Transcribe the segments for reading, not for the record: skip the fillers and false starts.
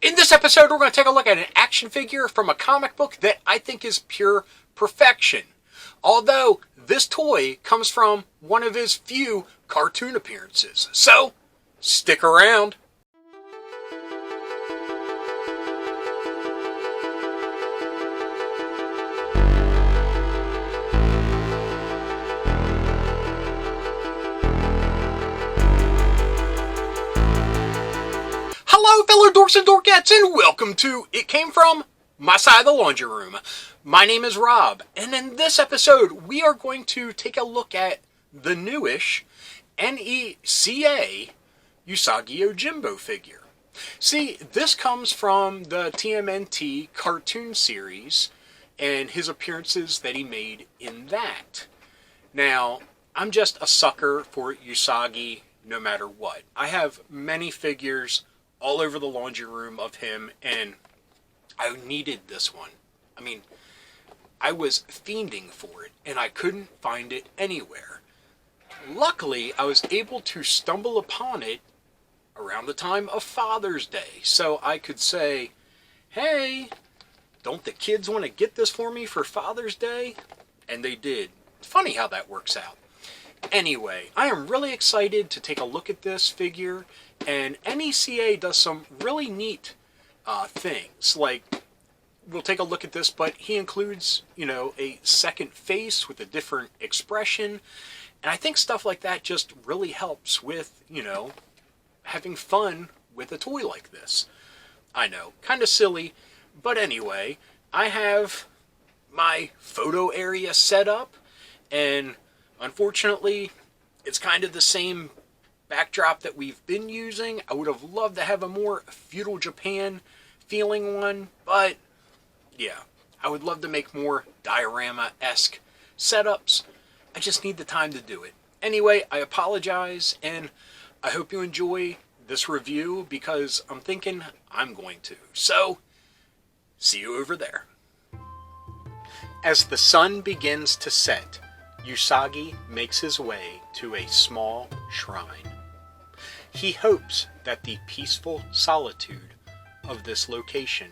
In this episode, we're going to take a look at an action figure from a comic book that I think is pure perfection. Although, this toy comes from one of his few cartoon appearances. So, stick around. Hello, fellow dorks and dorkettes, and welcome to It Came From My Side of the Laundry Room. My name is Rob, and in this episode, we are going to take a look at the newish NECA Usagi Yojimbo figure. See, this comes from the TMNT cartoon series and his appearances that he made in that. Now, I'm just a sucker for Usagi no matter what. I have many figures all over the laundry room of him, and I needed this one. I mean, I was fiending for it, and I couldn't find it anywhere. Luckily, I was able to stumble upon it around the time of Father's Day, so I could say, hey, don't the kids want to get this for me for Father's Day? And they did. Funny how that works out. Anyway, I am really excited to take a look at this figure, and NECA does some really neat things. Like, we'll take a look at this, but he includes, a second face with a different expression, and I think stuff like that just really helps with, having fun with a toy like this. I know, kind of silly, but anyway, I have my photo area set up, and unfortunately, it's kind of the same backdrop that we've been using. I would have loved to have a more feudal Japan feeling one, but yeah, I would love to make more diorama-esque setups. I just need the time to do it. Anyway, I apologize, and I hope you enjoy this review because I'm thinking I'm going to. So, see you over there. As the sun begins to set, Usagi makes his way to a small shrine. He hopes that the peaceful solitude of this location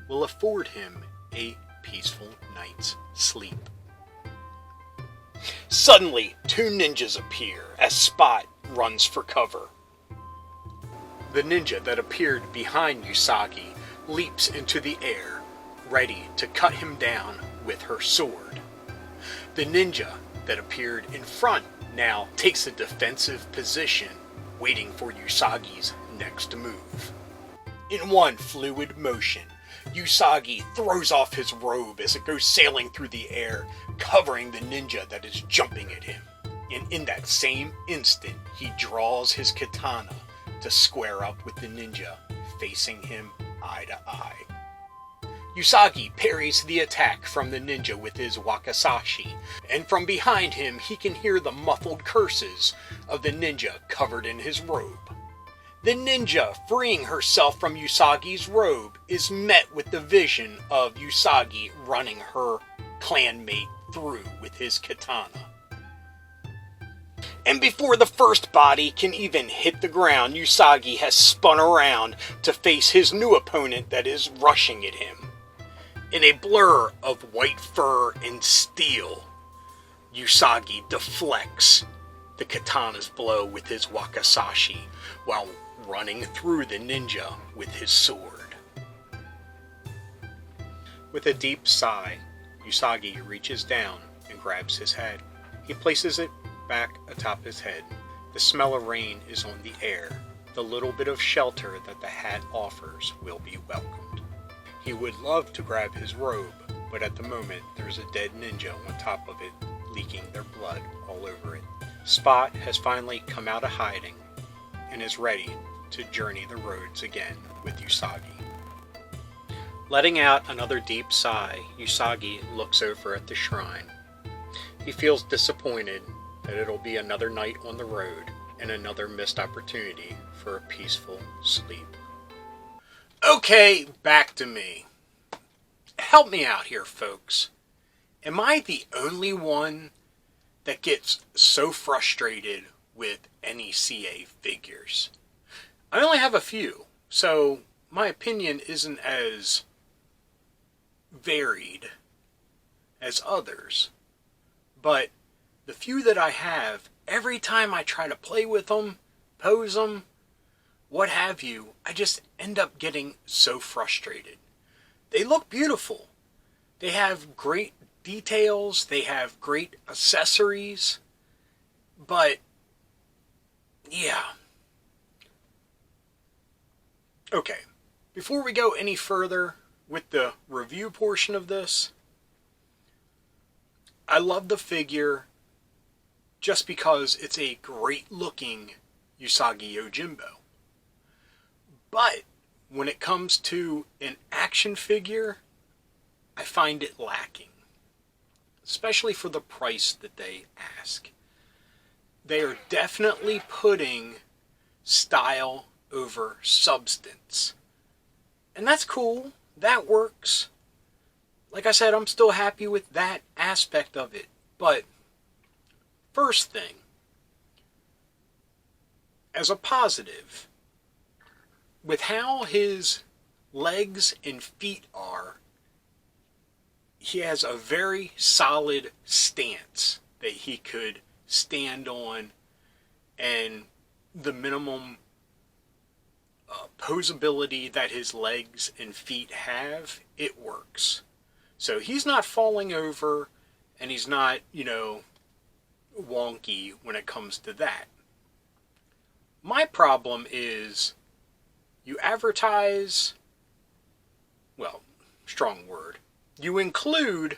will afford him a peaceful night's sleep. Suddenly, two ninjas appear as Spot runs for cover. The ninja that appeared behind Usagi leaps into the air, ready to cut him down with her sword. The ninja that appeared in front now takes a defensive position, waiting for Usagi's next move. In one fluid motion, Usagi throws off his robe as it goes sailing through the air, covering the ninja that is jumping at him. And in that same instant, he draws his katana to square up with the ninja, facing him eye to eye. Usagi parries the attack from the ninja with his wakizashi, and from behind him he can hear the muffled curses of the ninja covered in his robe. The ninja, freeing herself from Usagi's robe, is met with the vision of Usagi running her clanmate through with his katana. And before the first body can even hit the ground, Usagi has spun around to face his new opponent that is rushing at him. In a blur of white fur and steel, Usagi deflects the katana's blow with his wakizashi while running through the ninja with his sword. With a deep sigh, Usagi reaches down and grabs his head. He places it back atop his head. The smell of rain is on the air. The little bit of shelter that the hat offers will be welcomed. He would love to grab his robe, but at the moment there's a dead ninja on top of it, leaking their blood all over it. Spot has finally come out of hiding and is ready to journey the roads again with Usagi. Letting out another deep sigh, Usagi looks over at the shrine. He feels disappointed that it'll be another night on the road and another missed opportunity for a peaceful sleep. Okay, back to me. Help me out here, folks. Am I the only one that gets so frustrated with NECA figures? I only have a few, so my opinion isn't as varied as others, but the few that I have, every time I try to play with them, pose them, what have you, I just end up getting so frustrated. They look beautiful. They have great details. They have great accessories. But, yeah. Okay, before we go any further with the review portion of this, I love the figure just because it's a great looking Usagi Yojimbo. But when it comes to an action figure, I find it lacking. Especially for the price that they ask. They are definitely putting style over substance. And that's cool. That works. Like I said, I'm still happy with that aspect of it. But, first thing, as a positive, with how his legs and feet are, he has a very solid stance that he could stand on, and the minimum posability that his legs and feet have, it works. So he's not falling over, and he's not, wonky when it comes to that. My problem is, you advertise, well, strong word, you include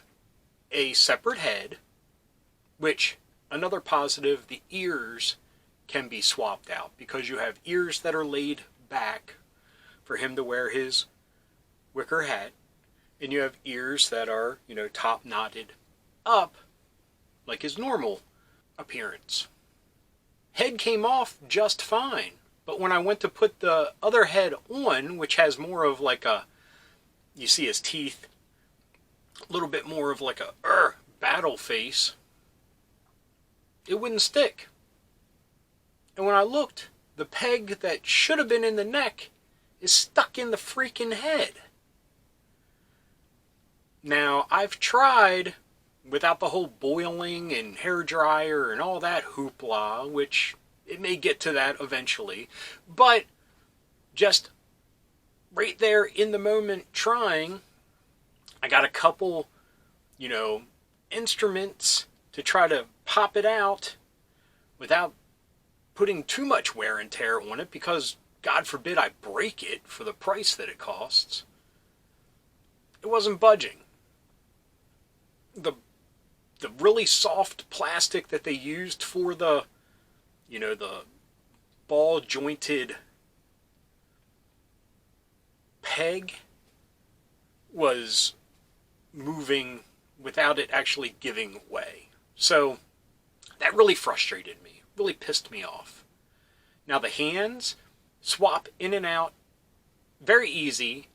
a separate head, which, another positive, the ears can be swapped out, because you have ears that are laid back for him to wear his wicker hat, and you have ears that are, top knotted up, like his normal appearance. Head came off just fine, but when I went to put the other head on, which has more of like a, you see his teeth, a little bit more of like a battle face, it wouldn't stick. And when I looked, the peg that should have been in the neck is stuck in the freaking head. Now, I've tried, without the whole boiling and hair dryer and all that hoopla, which it may get to that eventually, but just right there in the moment trying, I got a couple, instruments to try to pop it out without putting too much wear and tear on it, because God forbid I break it for the price that it costs. It wasn't budging. The really soft plastic that they used for the ball jointed peg was moving without it actually giving way. So that really frustrated me, really pissed me off. Now the hands swap in and out very easy.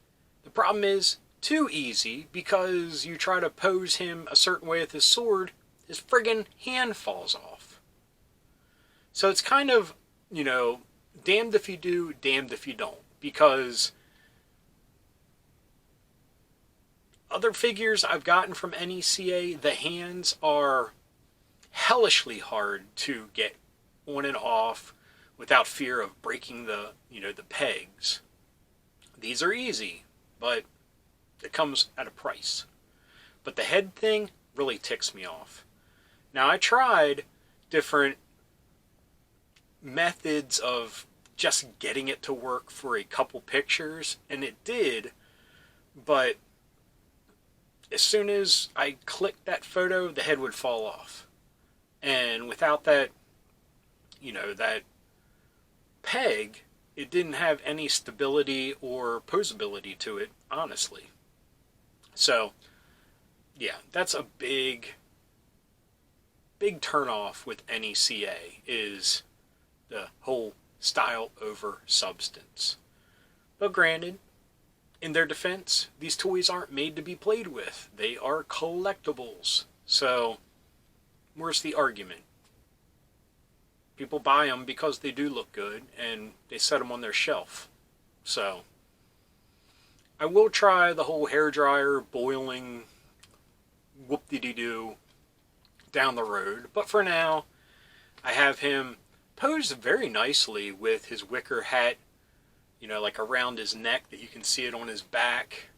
The problem is too easy, because you try to pose him a certain way with his sword, his friggin' hand falls off. So it's kind of, damned if you do, damned if you don't, because other figures I've gotten from NECA, the hands are hellishly hard to get on and off without fear of breaking the pegs. These are easy, but it comes at a price. But the head thing really ticks me off. Now, I tried different methods of just getting it to work for a couple pictures, and it did, but as soon as I clicked that photo, the head would fall off. And without that, that peg, it didn't have any stability or posability to it, honestly. So, yeah, that's a big turnoff with NECA, is the whole style over substance. But granted, in their defense, these toys aren't made to be played with. They are collectibles. So, where's the argument? People buy them because they do look good, and they set them on their shelf. So, I will try the whole hairdryer boiling whoop-de-dee-doo down the road, but for now, I have him posed very nicely with his wicker hat, like around his neck that you can see it on his back,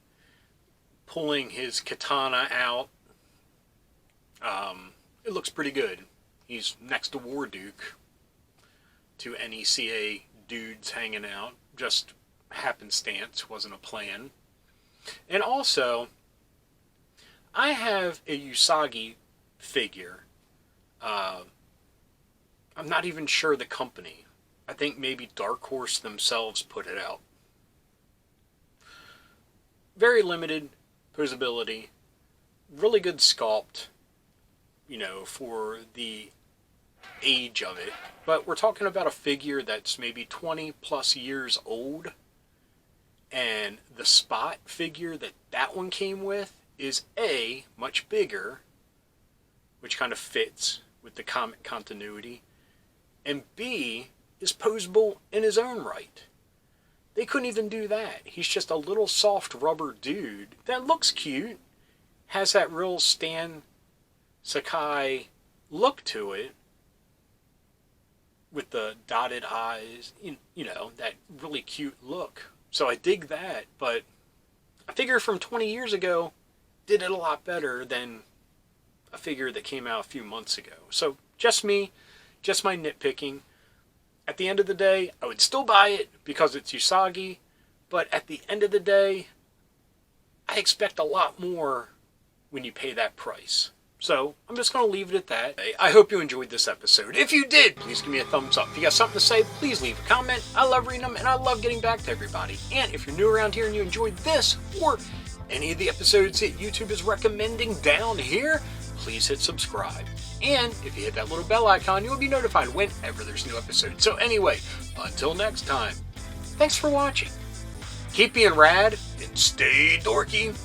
pulling his katana out. It looks pretty good. He's next to Warduke, two NECA dudes hanging out. Just happenstance, wasn't a plan. And also, I have a Usagi figure. I'm not even sure the company. I think maybe Dark Horse themselves put it out. Very limited posability. Really good sculpt, for the age of it. But we're talking about a figure that's maybe 20 plus years old. And the Spot figure that one came with is A, much bigger, which kind of fits with the comic continuity, and B, is posable in his own right. They couldn't even do that. He's just a little soft rubber dude that looks cute, has that real Stan Sakai look to it, with the dotted eyes, that really cute look. So I dig that, but a figure from 20 years ago did it a lot better than a figure that came out a few months ago. So just me, just my nitpicking. At the end of the day, I would still buy it because it's Usagi, but at the end of the day, I expect a lot more when you pay that price. So I'm just going to leave it at that. I hope you enjoyed this episode. If you did, please give me a thumbs up. If you got something to say, please leave a comment. I love reading them, and I love getting back to everybody. And if you're new around here and you enjoyed this, or any of the episodes that YouTube is recommending down here, please hit subscribe. And if you hit that little bell icon, you'll be notified whenever there's new episodes. So anyway, until next time, thanks for watching. Keep being rad, and stay dorky.